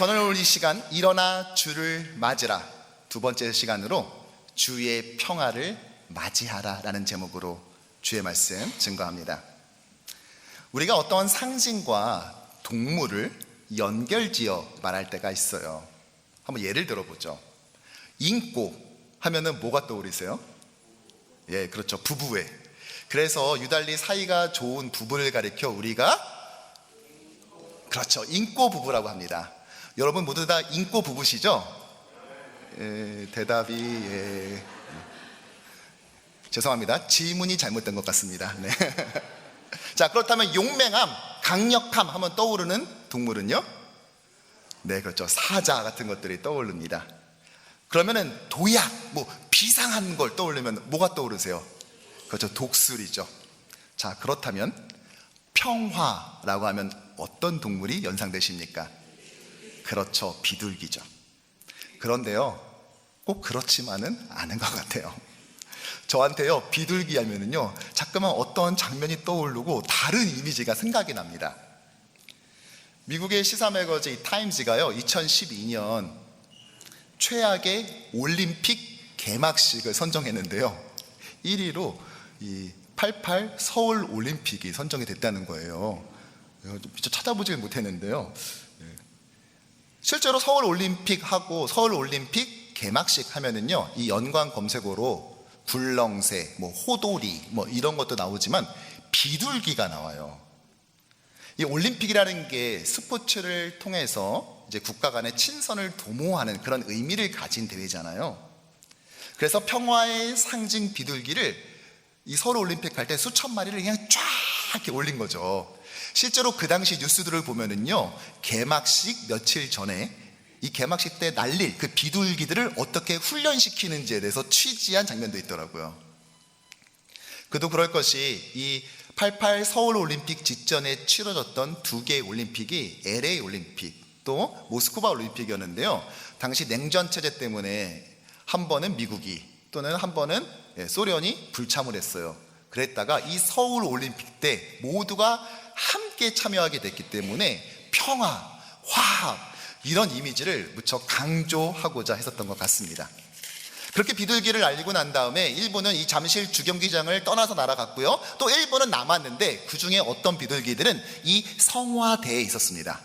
저는 오늘 이 시간 일어나 주를 맞으라 두 번째 시간으로 주의 평화를 맞이하라 라는 제목으로 주의 말씀 증거합니다. 우리가 어떠한 상징과 동물을 연결지어 말할 때가 있어요. 한번 예를 들어보죠. 인꼬 하면은 뭐가 떠오르세요? 예, 그렇죠. 부부애. 그래서 유달리 사이가 좋은 부부를 가리켜 우리가 그렇죠. 인꼬 부부라고 합니다. 여러분 모두 다 인꼬 부부시죠? 예, 대답이 죄송합니다. 질문이 잘못된 것 같습니다. 네. 자, 그렇다면 용맹함, 강력함 하면 떠오르는 동물은요? 네, 그렇죠. 사자 같은 것들이 떠오릅니다. 그러면은 도약, 비상한 걸 떠올리면 뭐가 떠오르세요? 그렇죠. 독수리죠. 자, 그렇다면 평화라고 하면 어떤 동물이 연상되십니까? 그렇죠. 비둘기죠. 그런데요, 꼭 그렇지만은 않은 것 같아요. 저한테요, 비둘기 하면은요, 자꾸만 어떤 장면이 떠오르고 다른 이미지가 생각이 납니다. 미국의 시사 매거진 타임즈가요, 2012년 최악의 올림픽 개막식을 선정했는데요, 1위로 이 88 서울 올림픽이 선정이 됐다는 거예요. 미처 찾아보지 못했는데요, 실제로 서울 올림픽하고 서울 올림픽 개막식 하면은요, 이 연관 검색어로 굴렁쇠, 호돌이 이런 것도 나오지만 비둘기가 나와요. 이 올림픽이라는 게 스포츠를 통해서 이제 국가 간의 친선을 도모하는 그런 의미를 가진 대회잖아요. 그래서 평화의 상징 비둘기를 이 서울 올림픽 할 때 수천 마리를 그냥 쫙 이렇게 올린 거죠. 실제로 그 당시 뉴스들을 보면은요, 개막식 며칠 전에 이 개막식 때 날릴 그 비둘기들을 어떻게 훈련시키는지에 대해서 취재한 장면도 있더라고요. 그도 그럴 것이 이 88 서울 올림픽 직전에 치러졌던 두 개의 올림픽이 LA 올림픽 또 모스크바 올림픽이었는데요, 당시 냉전 체제 때문에 한 번은 미국이 또는 한 번은 소련이 불참을 했어요. 그랬다가 이 서울 올림픽 때 모두가 함께 참여하게 됐기 때문에 평화, 화합 이런 이미지를 무척 강조하고자 했었던 것 같습니다. 그렇게 비둘기를 알리고 난 다음에 일본은 이 잠실 주경기장을 떠나서 날아갔고요, 또 일본은 남았는데 그 중에 어떤 비둘기들은 이 성화대에 있었습니다.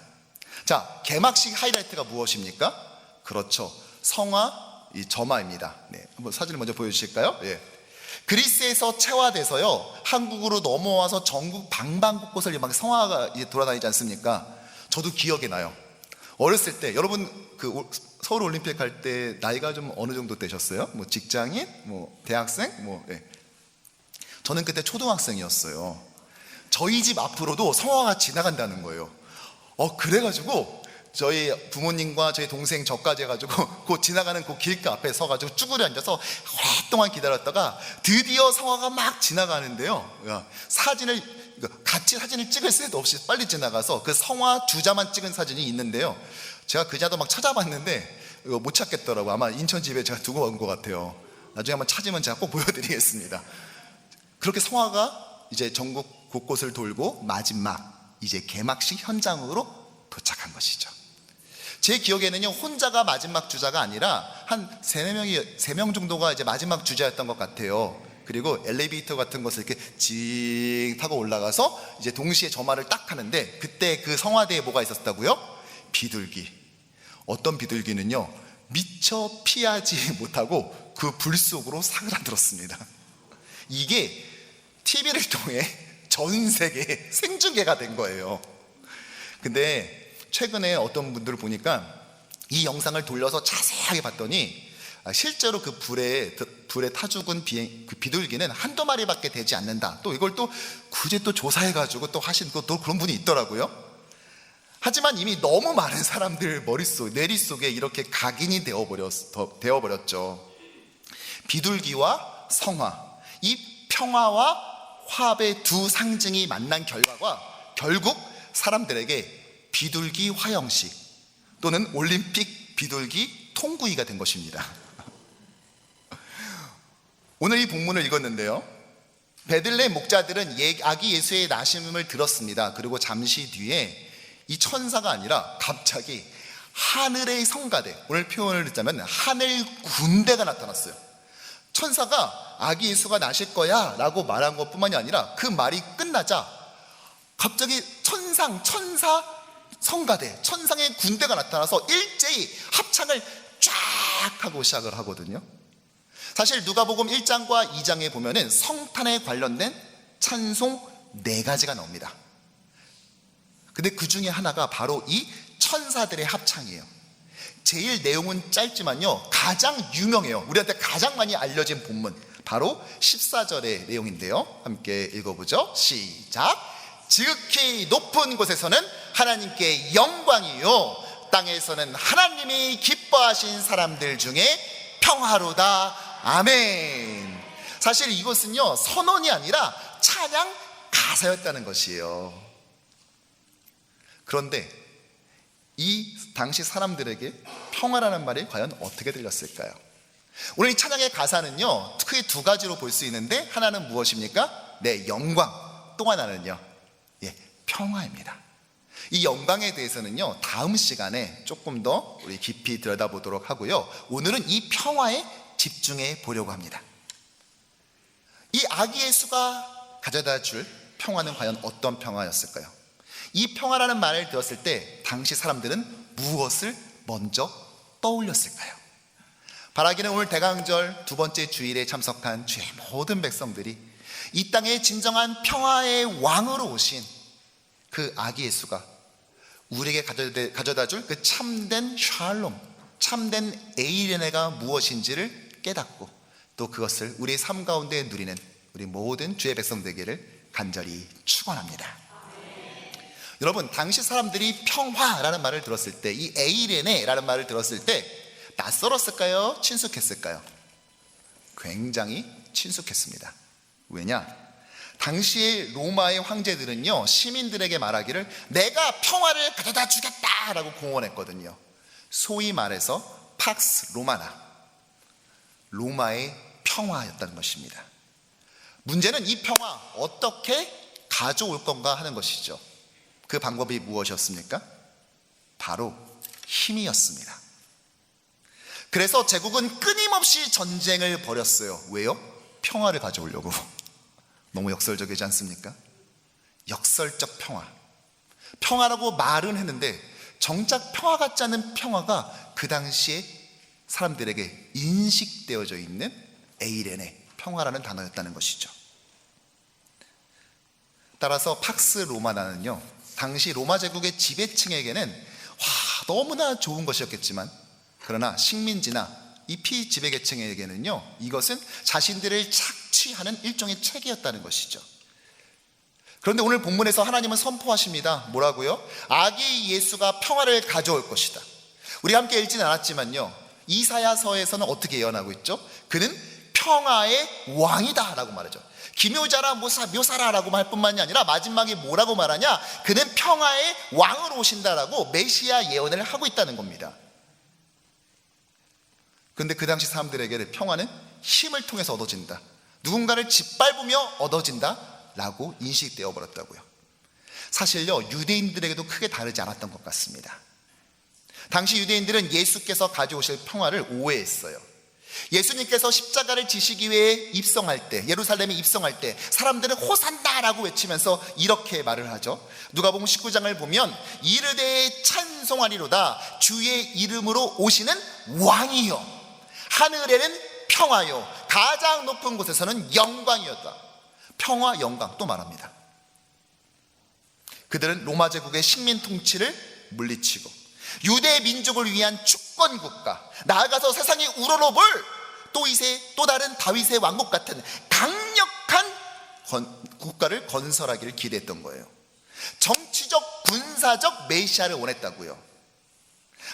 자, 개막식 하이라이트가 무엇입니까? 그렇죠. 성화 이 점화입니다. 네, 한번 사진을 먼저 보여주실까요? 예. 그리스에서 체화돼서요, 한국으로 넘어와서 전국 방방곳곳을 막 성화가 돌아다니지 않습니까? 저도 기억이 나요. 어렸을 때, 여러분 그 서울 올림픽 할 때 나이가 좀 어느 정도 되셨어요? 직장인, 대학생, 예. 저는 그때 초등학생이었어요. 저희 집 앞으로도 성화가 지나간다는 거예요. 그래가지고 저희 부모님과 저희 동생 저까지 해가지고 그 지나가는 그 길가 앞에 서가지고 쭈그려 앉아서 오랫동안 기다렸다가 드디어 성화가 막 지나가는데요, 같이 사진을 찍을 새도 없이 빨리 지나가서 그 성화 주자만 찍은 사진이 있는데요, 제가 그자도 막 찾아봤는데 이거 못 찾겠더라고요. 아마 인천 집에 제가 두고 온 것 같아요. 나중에 한번 찾으면 제가 꼭 보여드리겠습니다. 그렇게 성화가 이제 전국 곳곳을 돌고 마지막 이제 개막식 현장으로 도착한 것이죠. 제 기억에는요, 혼자가 마지막 주자가 아니라 한 3명 정도가 이제 마지막 주자였던 것 같아요. 그리고 엘리베이터 같은 것을 이렇게 징 타고 올라가서 이제 동시에 점화를 딱 하는데, 그때 그 성화대에 뭐가 있었다고요? 비둘기. 어떤 비둘기는요, 미처 피하지 못하고 그 불 속으로 사그라들었습니다. 이게 TV를 통해 전 세계에 생중계가 된 거예요. 근데 최근에 어떤 분들을 보니까 이 영상을 돌려서 자세하게 봤더니 실제로 그 불에 타 죽은 그 비둘기는 한두 마리밖에 되지 않는다. 또 이걸 또 굳이 또 조사해가지고 또 하신 또 그런 분이 있더라고요. 하지만 이미 너무 많은 사람들 내릿속에 이렇게 각인이 되어버렸죠. 비둘기와 성화, 이 평화와 화합의 두 상징이 만난 결과가 결국 사람들에게 비둘기 화형식 또는 올림픽 비둘기 통구이가 된 것입니다. 오늘 이 본문을 읽었는데요, 베들레헴 목자들은 아기 예수의 나심을 들었습니다. 그리고 잠시 뒤에 이 천사가 아니라 갑자기 하늘의 성가대, 오늘 표현을 듣자면 하늘 군대가 나타났어요. 천사가 아기 예수가 나실 거야 라고 말한 것뿐만이 아니라 그 말이 끝나자 갑자기 천사 성가대, 천상의 군대가 나타나서 일제히 합창을 쫙 하고 시작을 하거든요. 사실 누가복음 1장과 2장에 보면은 성탄에 관련된 찬송 4가지가 나옵니다. 근데 그 중에 하나가 바로 이 천사들의 합창이에요. 제일 내용은 짧지만요, 가장 유명해요. 우리한테 가장 많이 알려진 본문, 바로 14절의 내용인데요. 함께 읽어보죠. 시작. 지극히 높은 곳에서는 하나님께 영광이요, 땅에서는 하나님이 기뻐하신 사람들 중에 평화로다. 아멘. 사실 이것은요, 선언이 아니라 찬양 가사였다는 것이에요. 그런데 이 당시 사람들에게 평화라는 말이 과연 어떻게 들렸을까요? 오늘 이 찬양의 가사는요, 크게 2가지로 볼 수 있는데, 하나는 무엇입니까? 네, 영광. 또 하나는요, 평화입니다. 이 영광에 대해서는요, 다음 시간에 조금 더 우리 깊이 들여다보도록 하고요, 오늘은 이 평화에 집중해 보려고 합니다. 이 아기 예수가 가져다 줄 평화는 과연 어떤 평화였을까요? 이 평화라는 말을 들었을 때 당시 사람들은 무엇을 먼저 떠올렸을까요? 바라기는 오늘 대강절 2번째 주일에 참석한 주의 모든 백성들이 이 땅에 진정한 평화의 왕으로 오신 그 아기 예수가 우리에게 가져다 줄 그 참된 샬롬, 참된 에이레네가 무엇인지를 깨닫고 또 그것을 우리의 삶 가운데 누리는 우리 모든 주의 백성 되기를 간절히 축원합니다. 여러분, 당시 사람들이 평화라는 말을 들었을 때, 이 에이레네라는 말을 들었을 때 낯설었을까요? 친숙했을까요? 굉장히 친숙했습니다. 왜냐? 당시의 로마의 황제들은요, 시민들에게 말하기를 내가 평화를 가져다 주겠다라고 공언했거든요. 소위 말해서 팍스 로마나, 로마의 평화였다는 것입니다. 문제는 이 평화 어떻게 가져올 건가 하는 것이죠. 그 방법이 무엇이었습니까? 바로 힘이었습니다. 그래서 제국은 끊임없이 전쟁을 벌였어요. 왜요? 평화를 가져오려고. 너무 역설적이지 않습니까? 역설적 평화. 평화라고 말은 했는데 정작 평화 같지 않은 평화가 그 당시에 사람들에게 인식되어져 있는 에이레네, 평화라는 단어였다는 것이죠. 따라서 팍스 로마나는요, 당시 로마 제국의 지배층에게는 너무나 좋은 것이었겠지만, 그러나 식민지나 이 피지배계층에게는요, 이것은 자신들을 착취하는 일종의 책이었다는 것이죠. 그런데 오늘 본문에서 하나님은 선포하십니다. 뭐라고요? 아기 예수가 평화를 가져올 것이다. 우리 함께 읽지는 않았지만요, 이사야서에서는 어떻게 예언하고 있죠? 그는 평화의 왕이다 라고 말하죠. 기묘자라 묘사라라고 말 뿐만이 아니라 마지막에 뭐라고 말하냐? 그는 평화의 왕으로 오신다라고 메시아 예언을 하고 있다는 겁니다. 그런데 그 당시 사람들에게 평화는 힘을 통해서 얻어진다, 누군가를 짓밟으며 얻어진다 라고 인식되어 버렸다고요. 사실요, 유대인들에게도 크게 다르지 않았던 것 같습니다. 당시 유대인들은 예수께서 가져오실 평화를 오해했어요. 예수님께서 십자가를 지시기 위해 입성할 때, 예루살렘에 입성할 때 사람들은 호산나라고 외치면서 이렇게 말을 하죠. 누가복음 19장을 보면 이르되 찬송하리로다 주의 이름으로 오시는 왕이요, 하늘에는 평화요, 가장 높은 곳에서는 영광이었다. 평화, 영광 또 말합니다. 그들은 로마 제국의 식민 통치를 물리치고 유대 민족을 위한 주권 국가, 나아가서 세상이 우러러볼 또 다른 다윗의 왕국 같은 강력한 국가를 건설하기를 기대했던 거예요. 정치적, 군사적 메시아를 원했다고요.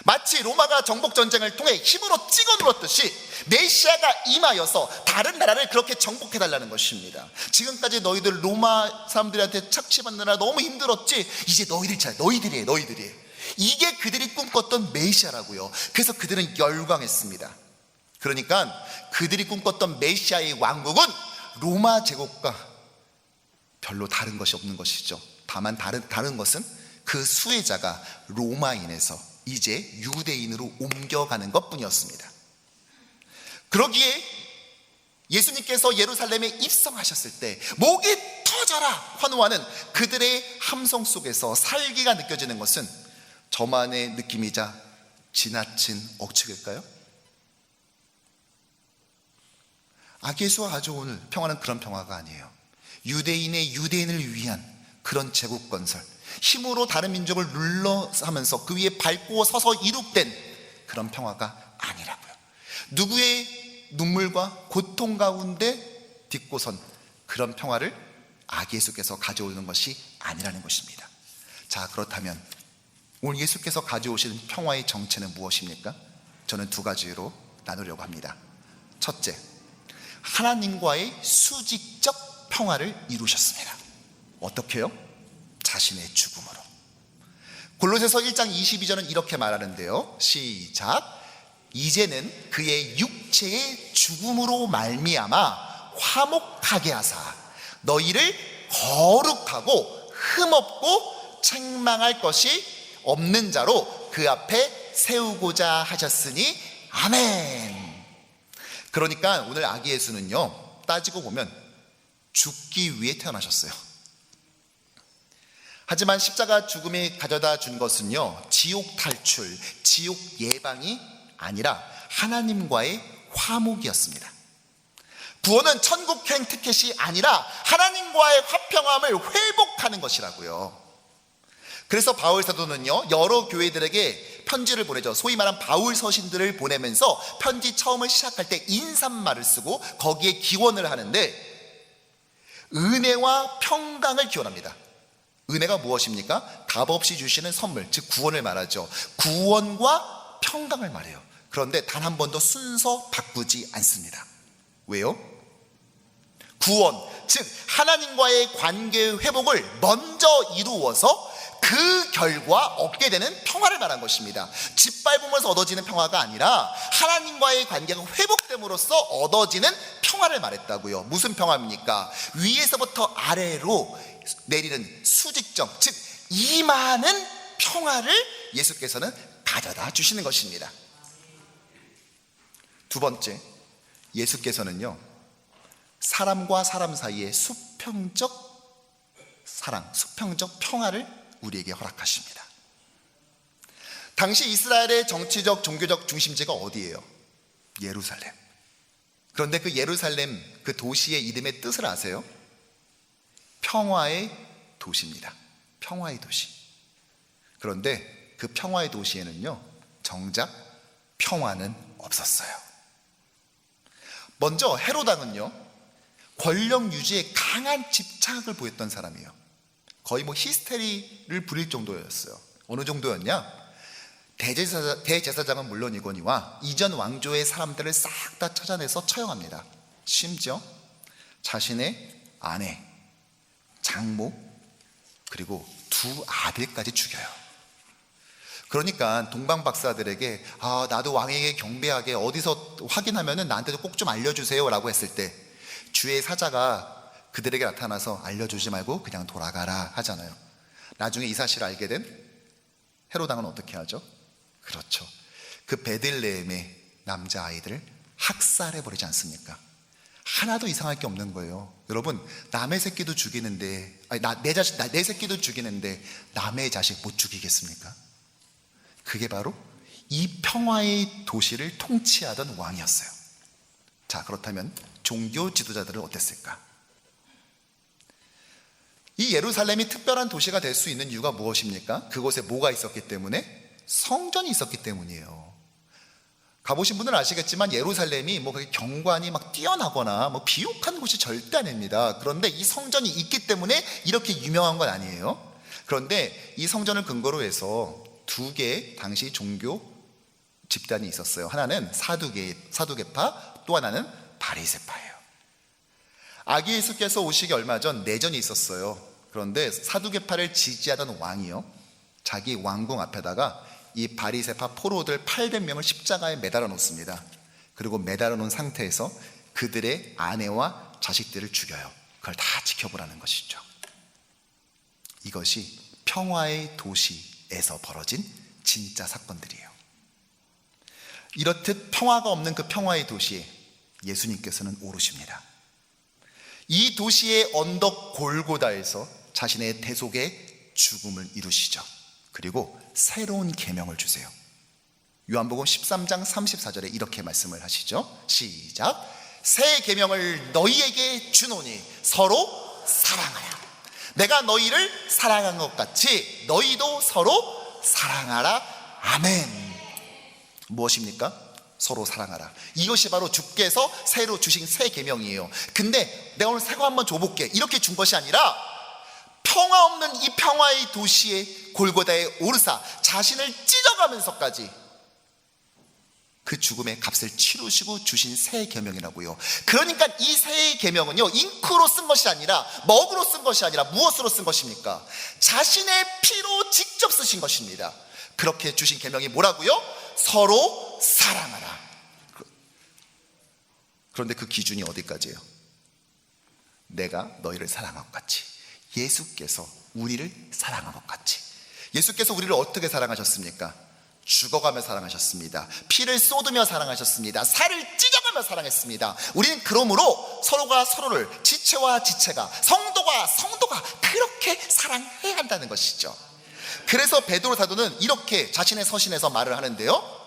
마치 로마가 정복전쟁을 통해 힘으로 찍어 눌렀듯이 메시아가 임하여서 다른 나라를 그렇게 정복해달라는 것입니다. 지금까지 너희들 로마 사람들한테 착취받느라 너무 힘들었지, 이제 너희들 차례, 너희들이 이게 그들이 꿈꿨던 메시아라고요. 그래서 그들은 열광했습니다. 그러니까 그들이 꿈꿨던 메시아의 왕국은 로마 제국과 별로 다른 것이 없는 것이죠. 다만 다른 것은 그 수혜자가 로마인에서 이제 유대인으로 옮겨가는 것뿐이었습니다. 그러기에 예수님께서 예루살렘에 입성하셨을 때 목이 터져라 환호하는 그들의 함성 속에서 살기가 느껴지는 것은 저만의 느낌이자 지나친 억측일까요? 아기예수가 가져오는 평화는 그런 평화가 아니에요. 유대인을 위한 그런 제국 건설, 힘으로 다른 민족을 눌러하면서 그 위에 밟고 서서 이룩된 그런 평화가 아니라고요. 누구의 눈물과 고통 가운데 딛고선 그런 평화를 아기 예수께서 가져오는 것이 아니라는 것입니다. 자, 그렇다면 오늘 예수께서 가져오시는 평화의 정체는 무엇입니까? 저는 두 가지로 나누려고 합니다. 첫째, 하나님과의 수직적 평화를 이루셨습니다. 어떻게요? 자신의 죽음으로. 골로새서 1장 22절은 이렇게 말하는데요, 시작. 이제는 그의 육체의 죽음으로 말미암아 화목하게 하사 너희를 거룩하고 흠없고 책망할 것이 없는 자로 그 앞에 세우고자 하셨으니 아멘. 그러니까 오늘 아기 예수는요, 따지고 보면 죽기 위해 태어나셨어요. 하지만 십자가 죽음이 가져다 준 것은요, 지옥 탈출, 지옥 예방이 아니라 하나님과의 화목이었습니다. 구원은 천국행 티켓이 아니라 하나님과의 화평함을 회복하는 것이라고요. 그래서 바울 사도는요, 여러 교회들에게 편지를 보내죠. 소위 말한 바울 서신들을 보내면서 편지 처음을 시작할 때 인사말을 쓰고 거기에 기원을 하는데 은혜와 평강을 기원합니다. 은혜가 무엇입니까? 값없이 주시는 선물, 즉 구원을 말하죠. 구원과 평강을 말해요. 그런데 단 한 번도 순서 바꾸지 않습니다. 왜요? 구원, 즉 하나님과의 관계의 회복을 먼저 이루어서 그 결과 얻게 되는 평화를 말한 것입니다. 짓밟으면서 얻어지는 평화가 아니라 하나님과의 관계가 회복됨으로써 얻어지는 평화를 말했다고요. 무슨 평화입니까? 위에서부터 아래로 내리는 수직적, 즉 임하는 평화를 예수께서는 가져다 주시는 것입니다. 두 번째, 예수께서는요, 사람과 사람 사이의 수평적 사랑, 수평적 평화를 우리에게 허락하십니다. 당시 이스라엘의 정치적, 종교적 중심지가 어디예요? 예루살렘. 그런데 그 예루살렘, 그 도시의 이름의 뜻을 아세요? 평화의 도시입니다. 평화의 도시. 그런데 그 평화의 도시에는요, 정작 평화는 없었어요. 먼저 헤롯 왕은요, 권력 유지에 강한 집착을 보였던 사람이에요. 거의 히스테리를 부릴 정도였어요. 어느 정도였냐? 대제사장은 물론이거니와 이전 왕조의 사람들을 싹 다 찾아내서 처형합니다. 심지어 자신의 아내, 장모, 그리고 두 아들까지 죽여요. 그러니까 동방 박사들에게 나도 왕에게 경배하게 어디서 확인하면 나한테도 꼭 좀 알려주세요 라고 했을 때 주의 사자가 그들에게 나타나서 알려주지 말고 그냥 돌아가라 하잖아요. 나중에 이 사실을 알게 된 헤롯 왕은 어떻게 하죠? 그렇죠, 그 베들레헴의 남자아이들을 학살해버리지 않습니까? 하나도 이상할 게 없는 거예요. 여러분, 남의 새끼도 죽이는데, 내 새끼도 죽이는데 남의 자식 못 죽이겠습니까? 그게 바로 이 평화의 도시를 통치하던 왕이었어요. 자, 그렇다면 종교 지도자들은 어땠을까? 이 예루살렘이 특별한 도시가 될 수 있는 이유가 무엇입니까? 그곳에 뭐가 있었기 때문에? 성전이 있었기 때문이에요. 가보신 분들은 아시겠지만 예루살렘이 그렇게 경관이 뛰어나거나 비옥한 곳이 절대 아닙니다. 그런데 이 성전이 있기 때문에 이렇게 유명한 건 아니에요. 그런데 이 성전을 근거로 해서 두 개의 당시 종교 집단이 있었어요. 하나는 사두개파, 또 하나는 바리새파예요. 아기 예수께서 오시기 얼마 전 내전이 있었어요. 그런데 사두개파를 지지하던 왕이요, 자기 왕궁 앞에다가 이 바리새파 포로들 800명을 십자가에 매달아 놓습니다. 그리고 매달아 놓은 상태에서 그들의 아내와 자식들을 죽여요. 그걸 다 지켜보라는 것이죠. 이것이 평화의 도시에서 벌어진 진짜 사건들이에요. 이렇듯 평화가 없는 그 평화의 도시에 예수님께서는 오르십니다. 이 도시의 언덕 골고다에서 자신의 대속의 죽음을 이루시죠. 그리고 새로운 계명을 주세요. 요한복음 13장 34절에 이렇게 말씀을 하시죠. 시작. 새 계명을 너희에게 주노니 서로 사랑하라. 내가 너희를 사랑한 것 같이 너희도 서로 사랑하라. 아멘. 무엇입니까? 서로 사랑하라. 이것이 바로 주께서 새로 주신 새 계명이에요. 근데 내가 오늘 새 거 한번 줘볼게 이렇게 준 것이 아니라 평화 없는 이 평화의 도시에 골고다에 오르사 자신을 찢어가면서까지 그 죽음의 값을 치르시고 주신 새 계명이라고요. 그러니까 이 새 계명은요, 잉크로 쓴 것이 아니라, 먹으로 쓴 것이 아니라 무엇으로 쓴 것입니까? 자신의 피로 직접 쓰신 것입니다. 그렇게 주신 계명이 뭐라고요? 서로 사랑하라. 그런데 그 기준이 어디까지예요? 내가 너희를 사랑한 것 같이, 예수께서 우리를 사랑한 것 같이. 예수께서 우리를 어떻게 사랑하셨습니까? 죽어가며 사랑하셨습니다. 피를 쏟으며 사랑하셨습니다. 살을 찢어가며 사랑했습니다. 우리는 그러므로 서로가 서로를, 지체와 지체가, 성도가 성도가 그렇게 사랑해야 한다는 것이죠. 그래서 베드로 사도는 이렇게 자신의 서신에서 말을 하는데요,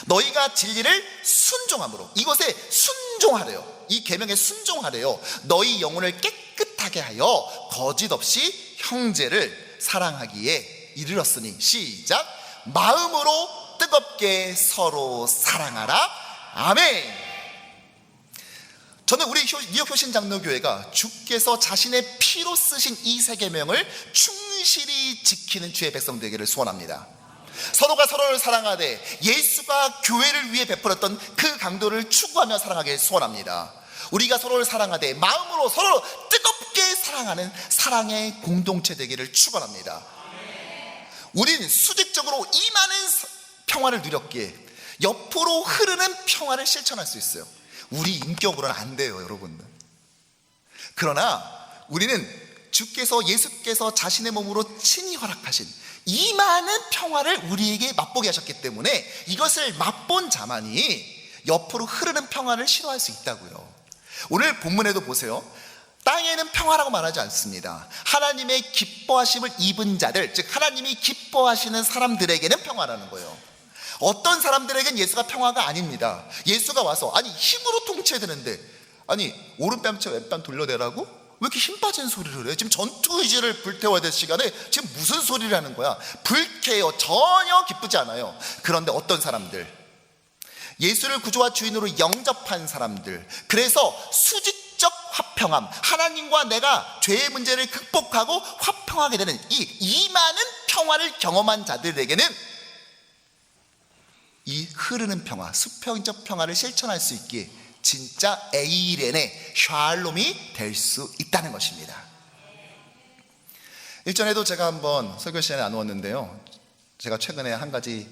너희가 진리를 순종함으로, 이것에 순종하래요. 이 계명에 순종하래요. 너희 영혼을 깨끗하게 하여 거짓 없이 형제를 사랑하기에 이르렀으니, 시작. 마음으로 뜨겁게 서로 사랑하라. 아멘. 저는 우리 뉴욕 효신장로교회가 주께서 자신의 피로 쓰신 이 새 계명을 충실히 지키는 주의 백성 되기를 소원합니다. 서로가 서로를 사랑하되 예수가 교회를 위해 베풀었던 그 강도를 추구하며 사랑하길 소원합니다. 우리가 서로를 사랑하되 마음으로 서로 뜨겁게 사랑하는 사랑의 공동체 되기를 축원합니다. 우린 수직적으로 이 많은 평화를 누렸기에 옆으로 흐르는 평화를 실천할 수 있어요. 우리 인격으로는 안 돼요, 여러분. 그러나 우리는 예수께서 자신의 몸으로 친히 허락하신 이 많은 평화를 우리에게 맛보게 하셨기 때문에 이것을 맛본 자만이 옆으로 흐르는 평화를 싫어할 수 있다고요. 오늘 본문에도 보세요. 땅에는 평화라고 말하지 않습니다. 하나님의 기뻐하심을 입은 자들, 즉 하나님이 기뻐하시는 사람들에게는 평화라는 거예요. 어떤 사람들에겐 예수가 평화가 아닙니다. 예수가 와서 아니 힘으로 통치해야 되는데, 아니 오른뺨쳐 왼뺨 돌려내라고? 왜 이렇게 힘 빠진 소리를 해? 지금 전투 의지를 불태워야 될 시간에 지금 무슨 소리를 하는 거야? 불쾌해요. 전혀 기쁘지 않아요. 그런데 어떤 사람들, 예수를 구주와 주인으로 영접한 사람들, 그래서 수직적 화평함, 하나님과 내가 죄의 문제를 극복하고 화평하게 되는 이 많은 평화를 경험한 자들에게는 이 흐르는 평화, 수평적 평화를 실천할 수 있기에 진짜 에이렌의 샬롬이 될 수 있다는 것입니다. 일전에도 제가 한번 설교 시간에 나누었는데요, 제가 최근에 한 가지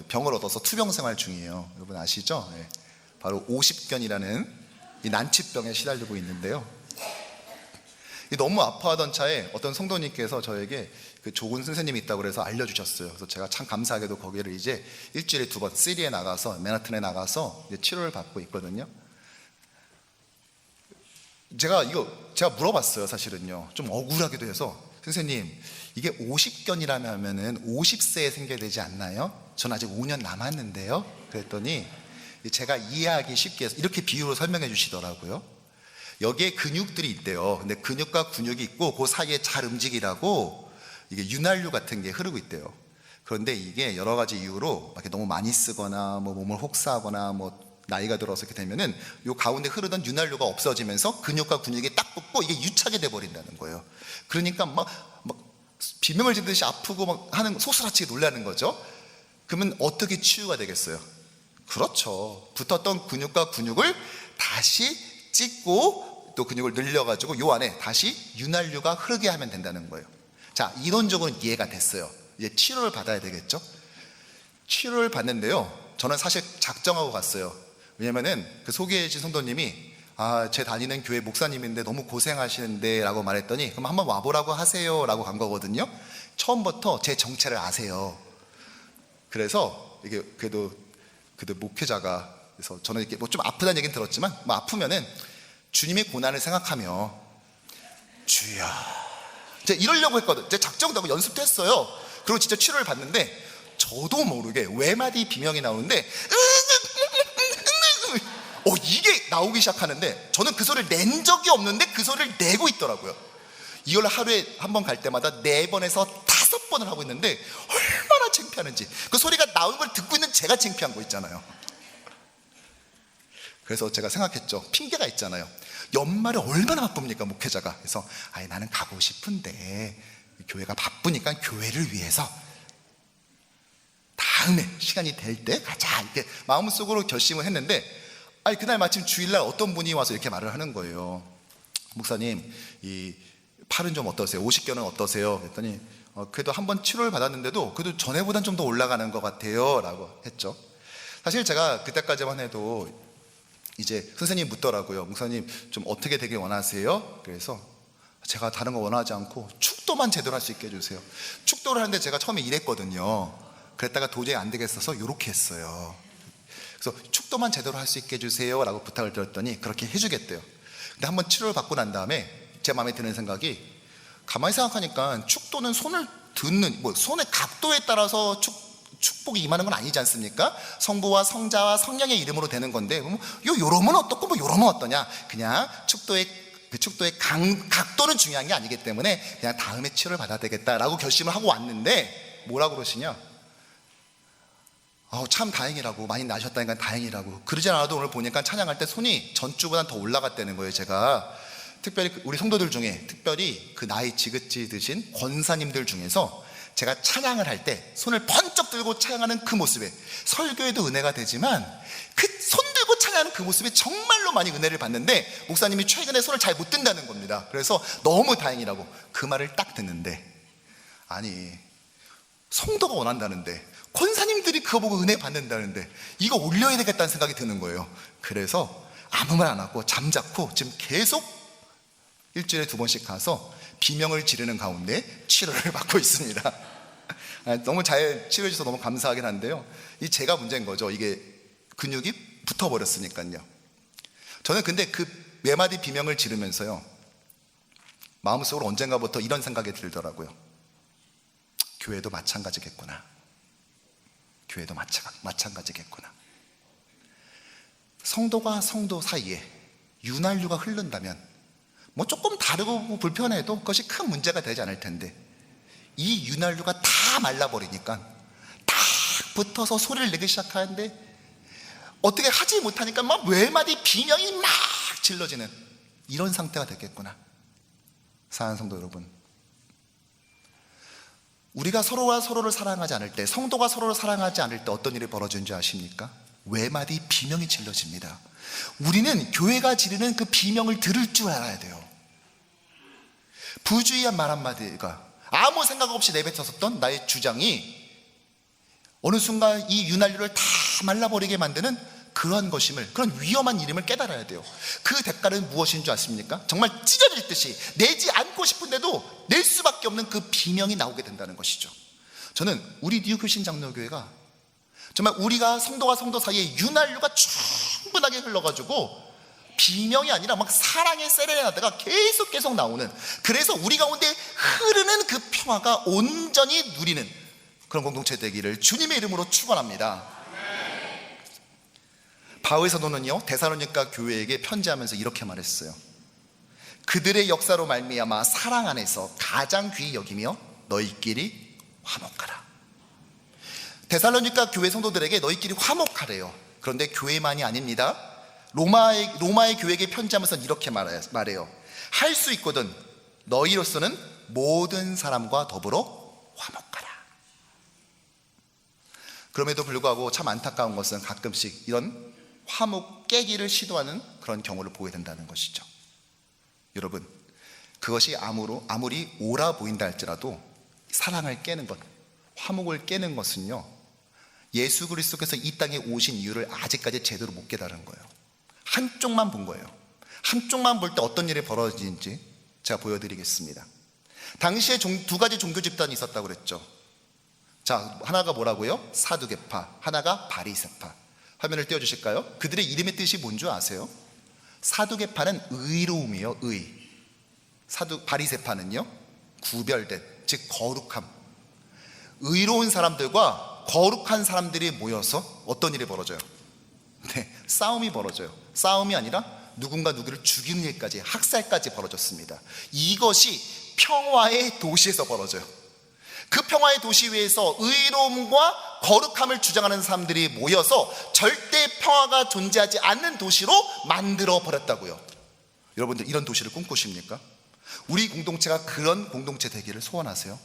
병을 얻어서 투병 생활 중이에요. 여러분 아시죠? 네. 바로 오십견이라는 이 난치병에 시달리고 있는데요, 너무 아파하던 차에 어떤 성도님께서 저에게 그 좋은 선생님이 있다고 그래서 알려주셨어요. 그래서 제가 참 감사하게도 거기를 이제 일주일에 2번 시리에 나가서, 맨하튼에 나가서 이제 치료를 받고 있거든요. 제가 물어봤어요. 사실은요, 좀 억울하기도 해서, 선생님 이게 50견이라면은 50세에 생겨야 되지 않나요? 전 아직 5년 남았는데요. 그랬더니 제가 이해하기 쉽게 해서 이렇게 비유로 설명해 주시더라고요. 여기에 근육들이 있대요. 근데 근육과 근육이 있고 그 사이에 잘 움직이라고 이게 윤활유 같은 게 흐르고 있대요. 그런데 이게 여러 가지 이유로 이렇게 너무 많이 쓰거나 뭐 몸을 혹사하거나 뭐 나이가 들어서 이렇게 되면은 요 가운데 흐르던 윤활유가 없어지면서 근육과 근육이 딱 붙고 이게 유착이 돼 버린다는 거예요. 그러니까 막 비명을 지르듯이 아프고 막 하는, 소스라치게 놀라는 거죠. 그러면 어떻게 치유가 되겠어요? 그렇죠. 붙었던 근육과 근육을 다시 찢고 또 근육을 늘려가지고 요 안에 다시 윤활유가 흐르게 하면 된다는 거예요. 자, 이론적으로는 이해가 됐어요. 이제 치료를 받아야 되겠죠. 치료를 받는데요, 저는 사실 작정하고 갔어요. 왜냐면은 그 소개해 주신 성도님이 제 다니는 교회 목사님인데 너무 고생하시는데 라고 말했더니, 그럼 한번 와보라고 하세요 라고 간 거거든요. 처음부터 제 정체를 아세요. 그래서 이게 그래도 목회자가, 그래서 저는 이렇게 뭐 좀 아프다는 얘기는 들었지만, 뭐 아프면은 주님의 고난을 생각하며 주여, 제가 이러려고 했거든. 제가 작정도 하고 연습도 했어요. 그리고 진짜 치료를 받는데 저도 모르게 외마디 비명이 나오는데 이게 나오기 시작하는데, 저는 그 소리를 낸 적이 없는데 그 소리를 내고 있더라고요. 이걸 하루에 한 번 갈 때마다 4번에서 5번을 하고 있는데 얼마나 창피하는지. 그 소리가 나오는 걸 듣고 있는 제가 창피한 거 있잖아요. 그래서 제가 생각했죠. 핑계가 있잖아요. 연말에 얼마나 바쁩니까, 목회자가. 그래서 나는 가고 싶은데 교회가 바쁘니까 교회를 위해서 다음에 시간이 될 때 가자, 이렇게 마음속으로 결심을 했는데, 그날 마침 주일날 어떤 분이 와서 이렇게 말을 하는 거예요. 목사님, 이 팔은 좀 어떠세요? 50견은 어떠세요? 그랬더니 그래도 한번 치료를 받았는데도 그래도 전에보단 좀 더 올라가는 것 같아요 라고 했죠. 사실 제가 그때까지만 해도 이제 선생님이 묻더라고요. 목사님 좀 어떻게 되길 원하세요? 그래서 제가 다른 거 원하지 않고 축도만 제대로 할 수 있게 해주세요. 축도를 하는데 제가 처음에 이랬거든요. 그랬다가 도저히 안 되겠어서 이렇게 했어요. 그래서 축도만 제대로 할 수 있게 해주세요 라고 부탁을 드렸더니 그렇게 해주겠대요. 근데 한번 치료를 받고 난 다음에 제 마음에 드는 생각이, 가만히 생각하니까 축도는 손을 듣는, 손의 각도에 따라서 축복이 임하는 건 아니지 않습니까? 성부와 성자와 성령의 이름으로 되는 건데, 요러면 어떻고 요러면 어떠냐. 그냥 축도의 각도는 중요한 게 아니기 때문에 그냥 다음에 치료를 받아야 되겠다라고 결심을 하고 왔는데, 뭐라고 그러시냐, 참 다행이라고, 많이 나으셨다니까 다행이라고. 그러지 않아도 오늘 보니까 찬양할 때 손이 전주보다 더 올라갔다는 거예요. 제가 특별히 우리 성도들 중에, 특별히 그 나이 지긋지 드신 권사님들 중에서 제가 찬양을 할 때 손을 번쩍 들고 찬양하는 그 모습에, 설교에도 은혜가 되지만 그 손 들고 찬양하는 그 모습에 정말로 많이 은혜를 받는데, 목사님이 최근에 손을 잘 못 든다는 겁니다. 그래서 너무 다행이라고 그 말을 딱 듣는데, 아니 성도가 원한다는데, 권사님들이 그거 보고 은혜 받는다는데 이거 올려야 되겠다는 생각이 드는 거예요. 그래서 아무 말 안 하고 잠자코 지금 계속 일주일에 2번씩 가서 비명을 지르는 가운데 치료를 받고 있습니다. 너무 잘 치료해 주셔서 너무 감사하긴 한데요, 이 제가 문제인 거죠. 이게 근육이 붙어버렸으니까요. 저는 근데 그 매마디 비명을 지르면서요, 마음속으로 언젠가부터 이런 생각이 들더라고요. 교회도 마찬가지겠구나. 교회도 마찬가지겠구나. 성도가 성도 사이에 윤활유가 흐른다면 뭐 조금 다르고 불편해도 그것이 큰 문제가 되지 않을 텐데, 이 윤활유가 다 말라버리니까 딱 붙어서 소리를 내기 시작하는데 어떻게 하지 못하니까 막 외마디 비명이 막 질러지는 이런 상태가 됐겠구나. 사랑하는 성도 여러분, 우리가 서로가 서로를 사랑하지 않을 때, 성도가 서로를 사랑하지 않을 때 어떤 일이 벌어지는지 아십니까? 외마디 비명이 질러집니다. 우리는 교회가 지르는 그 비명을 들을 줄 알아야 돼요. 부주의한 말 한마디가, 아무 생각 없이 내뱉었던 나의 주장이 어느 순간 이 윤활유를 다 말라버리게 만드는 그러한 것임을, 그런 위험한 일임을 깨달아야 돼요. 그 대가는 무엇인 줄 아십니까? 정말 찢어질 듯이 내지 않고 싶은데도 낼 수밖에 없는 그 비명이 나오게 된다는 것이죠. 저는 우리 뉴교신 장로교회가 정말 우리가 성도와 성도 사이에 윤활유가 충분하게 흘러가지고 비명이 아니라 막 사랑의 세레나데가 계속 나오는, 그래서 우리 가운데 흐르는 그 평화가 온전히 누리는 그런 공동체 되기를 주님의 이름으로 축원합니다. 바울 사도는요, 데살로니가 교회에게 편지하면서 이렇게 말했어요. 그들의 역사로 말미암아 사랑 안에서 가장 귀히 여기며 너희끼리 화목하라. 데살로니가 교회 성도들에게 너희끼리 화목하래요. 그런데 교회만이 아닙니다. 로마의 교회에게 편지하면서 이렇게 말해요. 할 수 있거든 너희로서는 모든 사람과 더불어 화목하라. 그럼에도 불구하고 참 안타까운 것은 가끔씩 이런 화목 깨기를 시도하는 그런 경우를 보게 된다는 것이죠. 여러분, 그것이 아무리 옳아 보인다 할지라도 사랑을 깨는 것, 화목을 깨는 것은요, 예수 그리스도께서 이 땅에 오신 이유를 아직까지 제대로 못 깨달은 거예요. 한쪽만 본 거예요. 한쪽만 볼 때 어떤 일이 벌어지는지 제가 보여드리겠습니다. 당시에 2가지 종교 집단이 있었다고 그랬죠. 자, 하나가 뭐라고요? 사두개파, 하나가 바리새파. 화면을 띄워주실까요? 그들의 이름의 뜻이 뭔 줄 아세요? 사두개파는 의로움이에요. 바리새파는요, 구별된, 즉 거룩함. 의로운 사람들과 거룩한 사람들이 모여서 어떤 일이 벌어져요? 네, 싸움이 벌어져요. 싸움이 아니라 누군가 누구를 죽이는 일까지, 학살까지 벌어졌습니다. 이것이 평화의 도시에서 벌어져요. 그 평화의 도시 위에서 의로움과 거룩함을 주장하는 사람들이 모여서 절대 평화가 존재하지 않는 도시로 만들어 버렸다고요. 여러분들 이런 도시를 꿈꾸십니까? 우리 공동체가 그런 공동체 되기를 소원하세요?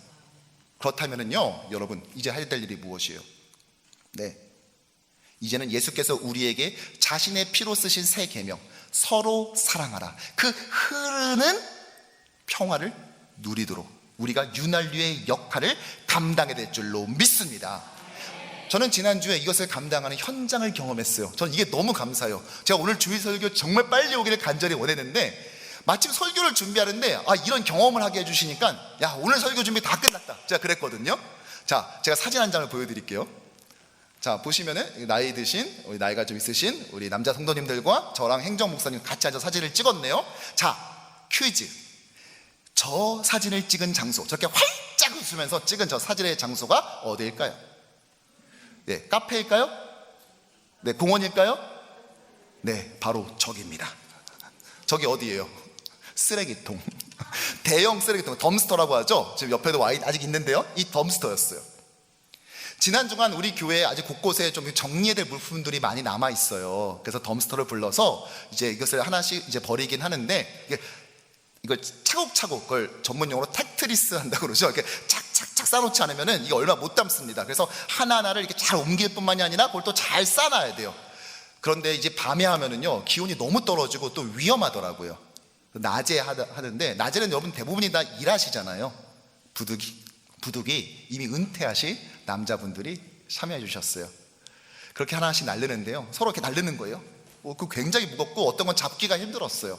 그렇다면요, 여러분 이제 해야 될 일이 무엇이에요? 네, 이제는 예수께서 우리에게 자신의 피로 쓰신 새 계명, 서로 사랑하라, 그 흐르는 평화를 누리도록 우리가 윤활유의 역할을 감당해야 될 줄로 믿습니다. 저는 지난주에 이것을 감당하는 현장을 경험했어요. 저는 이게 너무 감사해요. 제가 오늘 주일 설교 정말 빨리 오기를 간절히 원했는데 마침 설교를 준비하는데 이런 경험을 하게 해주시니까 야, 오늘 설교 준비 다 끝났다, 제가 그랬거든요. 자, 제가 사진 한 장을 보여드릴게요. 자, 보시면은 나이 드신, 나이가 좀 있으신 우리 남자 성도님들과 저랑 행정 목사님 같이 앉아서 사진을 찍었네요. 자, 퀴즈. 저 사진을 찍은 장소, 저렇게 활짝 웃으면서 찍은 저 사진의 장소가 어디일까요? 네, 카페일까요? 네, 공원일까요? 네, 바로 저기입니다. 저기 어디예요? 쓰레기통. 대형 쓰레기통, 덤스터라고 하죠. 지금 옆에도 와인 아직 있는데요, 이 덤스터였어요. 지난 주간 우리 교회에 아직 곳곳에 좀 정리해야 될 물품들이 많이 남아 있어요. 그래서 덤스터를 불러서 이제 이것을 하나씩 이제 버리긴 하는데, 이걸 차곡차곡, 그걸 전문용어로 테트리스 한다고 그러죠. 이렇게 착착착 쌓아놓지 않으면은 이게 얼마 못 담습니다. 그래서 하나하나를 이렇게 잘 옮길 뿐만이 아니라 그걸 또 잘 쌓아놔야 돼요. 그런데 이제 밤에 하면은요, 기온이 너무 떨어지고 또 위험하더라고요. 낮에 하는데, 낮에는 여러분 대부분이 다 일하시잖아요. 부득이 이미 은퇴하신 남자분들이 참여해 주셨어요. 그렇게 하나씩 날르는데요, 서로 이렇게 날르는 거예요. 그 굉장히 무겁고 어떤 건 잡기가 힘들었어요.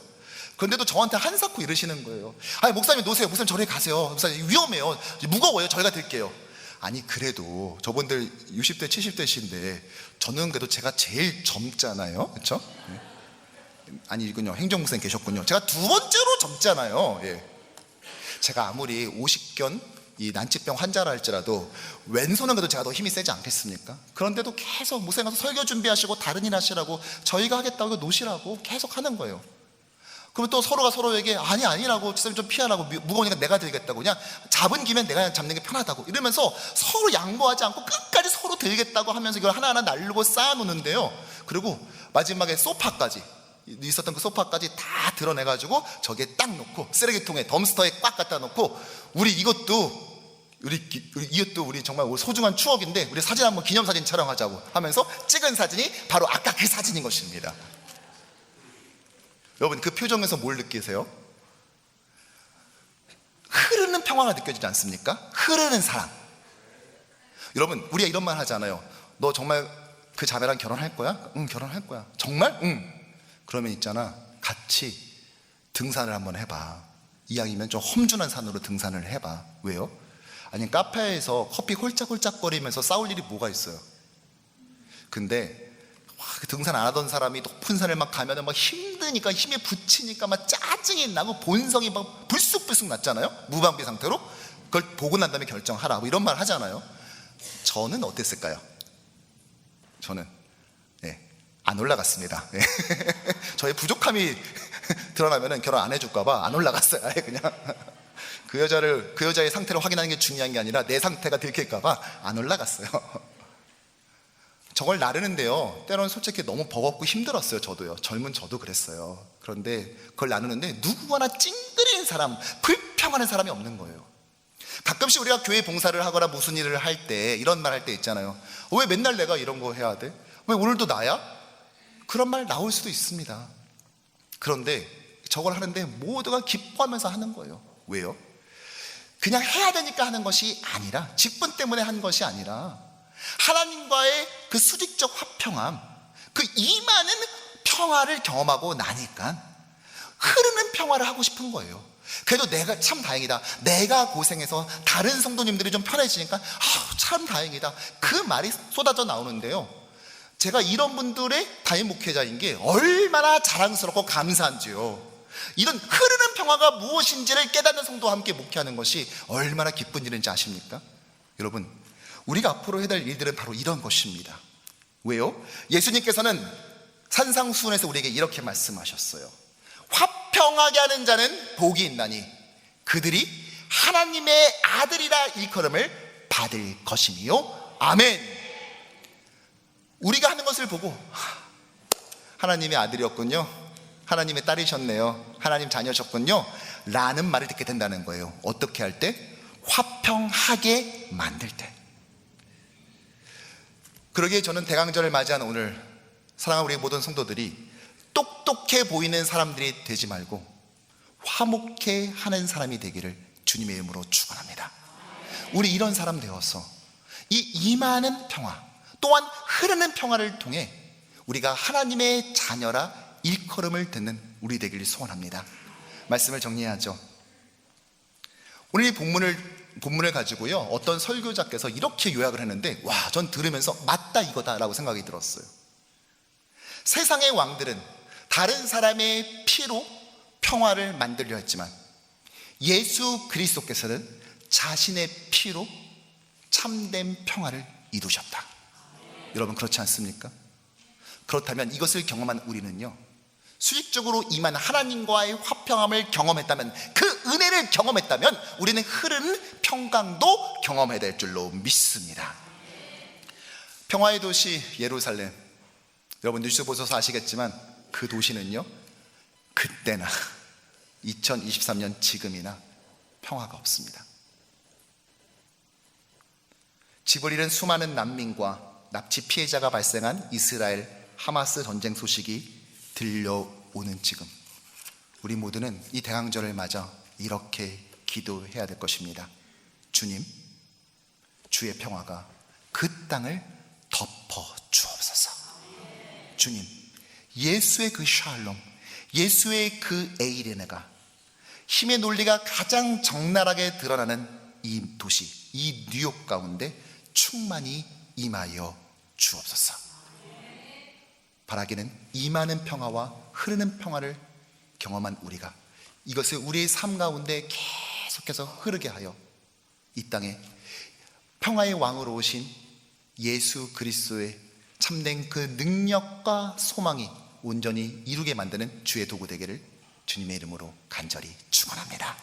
그런데도 저한테 한사코 이러시는 거예요. 아니, 목사님 놓으세요. 목사님 저리 가세요. 목사님 위험해요. 무거워요. 저희가 들게요. 아니, 그래도 저분들 60대 70대신데 저는 그래도 제가 제일 젊잖아요. 그렇죠? 아니, 이군요, 행정목사님 계셨군요. 제가 두 번째로 젊잖아요. 예. 제가 아무리 50견 이 난치병 환자라 할지라도 왼손은 그래도 제가 더 힘이 세지 않겠습니까? 그런데도 계속 목사님 가서 설교 준비하시고 다른 일 하시라고, 저희가 하겠다고 놓으시라고 계속 하는 거예요. 그러면 또 서로가 서로에게 아니라고, 좀 피하라고, 무거우니까 내가 들겠다고, 그냥 잡은 김에 내가 잡는 게 편하다고 이러면서 서로 양보하지 않고 끝까지 서로 들겠다고 하면서 이걸 하나하나 날르고 쌓아놓는데요. 그리고 마지막에 소파까지, 있었던 그 소파까지 다 드러내가지고 저기에 딱 놓고 쓰레기통에, 덤스터에 꽉 갖다 놓고, 이것도 우리 정말 소중한 추억인데 우리 사진 한번 기념사진 촬영하자고 하면서 찍은 사진이 바로 아까 그 사진인 것입니다. 여러분, 그 표정에서 뭘 느끼세요? 흐르는 평화가 느껴지지 않습니까? 흐르는 사랑. 여러분, 우리가 이런 말 하잖아요. 너 정말 그 자매랑 결혼할 거야? 응, 결혼할 거야. 정말? 응. 그러면 있잖아, 같이 등산을 한번 해봐. 이왕이면 좀 험준한 산으로 등산을 해봐. 왜요? 아니, 카페에서 커피 홀짝홀짝거리면서 싸울 일이 뭐가 있어요? 근데 그 등산 안 하던 사람이 높은 산을 막 가면은 막 힘드니까, 힘에 부치니까 막 짜증이 나고 본성이 막 불쑥불쑥 났잖아요. 무방비 상태로. 그걸 보고 난 다음에 결정하라, 뭐 이런 말 하잖아요. 저는 어땠을까요? 저는 안 올라갔습니다. 저의 부족함이 드러나면은 결혼 안 해줄까봐 안 올라갔어요. 아예 그냥 그 여자의 상태를 확인하는 게 중요한 게 아니라 내 상태가 들킬까봐 안 올라갔어요. 저걸 나르는데요, 때로는 솔직히 너무 버겁고 힘들었어요. 저도요, 젊은 저도 그랬어요. 그런데 그걸 나누는데 누구 하나 찡그린 사람, 불평하는 사람이 없는 거예요. 가끔씩 우리가 교회 봉사를 하거나 무슨 일을 할 때 이런 말 할 때 있잖아요. 왜 맨날 내가 이런 거 해야 돼? 왜 오늘도 나야? 그런 말 나올 수도 있습니다. 그런데 저걸 하는데 모두가 기뻐하면서 하는 거예요. 왜요? 그냥 해야 되니까 하는 것이 아니라, 직분 때문에 한 것이 아니라, 하나님과의 그 수직적 화평함, 그 임하는 평화를 경험하고 나니까 흐르는 평화를 하고 싶은 거예요. 그래도 내가 참 다행이다. 내가 고생해서 다른 성도님들이 좀 편해지니까 참 다행이다. 그 말이 쏟아져 나오는데요, 제가 이런 분들의 담임 목회자인 게 얼마나 자랑스럽고 감사한지요. 이런 흐르는 평화가 무엇인지를 깨닫는 성도와 함께 목회하는 것이 얼마나 기쁜 일인지 아십니까? 여러분, 우리가 앞으로 해야 될 일들은 바로 이런 것입니다. 왜요? 예수님께서는 산상수훈에서 우리에게 이렇게 말씀하셨어요. 화평하게 하는 자는 복이 있나니 그들이 하나님의 아들이라 일컬음을 받을 것이니요. 아멘. 우리가 하는 것을 보고 하나님의 아들이었군요, 하나님의 딸이셨네요, 하나님 자녀셨군요 라는 말을 듣게 된다는 거예요. 어떻게 할 때? 화평하게 만들 때. 그러기에 저는 대강절을 맞이한 오늘 사랑하는 우리 모든 성도들이 똑똑해 보이는 사람들이 되지 말고 화목해 하는 사람이 되기를 주님의 이름으로 축원합니다. 우리 이런 사람 되어서 이 임하는 평화, 또한 흐르는 평화를 통해 우리가 하나님의 자녀라 일컬음을 듣는 우리 되기를 소원합니다. 말씀을 정리하죠. 오늘 이 본문을 가지고요, 어떤 설교자께서 이렇게 요약을 했는데, 와, 전 들으면서 맞다 이거다라고 생각이 들었어요. 세상의 왕들은 다른 사람의 피로 평화를 만들려 했지만 예수 그리스도께서는 자신의 피로 참된 평화를 이루셨다. 여러분, 그렇지 않습니까? 그렇다면 이것을 경험한 우리는요, 수직적으로 임한 하나님과의 화평함을 경험했다면, 그 은혜를 경험했다면 우리는 흐르는 평강도 경험해야 될 줄로 믿습니다. 평화의 도시 예루살렘, 여러분 뉴스 보셔서 아시겠지만 그 도시는요, 그때나 2023년 지금이나 평화가 없습니다. 집을 잃은 수많은 난민과 납치 피해자가 발생한 이스라엘 하마스 전쟁 소식이 들려오는 지금, 우리 모두는 이 대강절을 맞아 이렇게 기도해야 될 것입니다. 주님, 주의 평화가 그 땅을 덮어 주옵소서. 주님, 예수의 그 샬롬, 예수의 그 에이레네가, 힘의 논리가 가장 적나라하게 드러나는 이 도시, 이 뉴욕 가운데 충만히 임하여 주옵소서. 바라기는 임하는 평화와 흐르는 평화를 경험한 우리가 이것을 우리의 삶 가운데 계속해서 흐르게 하여 이 땅에 평화의 왕으로 오신 예수 그리스도의 참된 그 능력과 소망이 온전히 이루게 만드는 주의 도구 되기를 주님의 이름으로 간절히 축원합니다.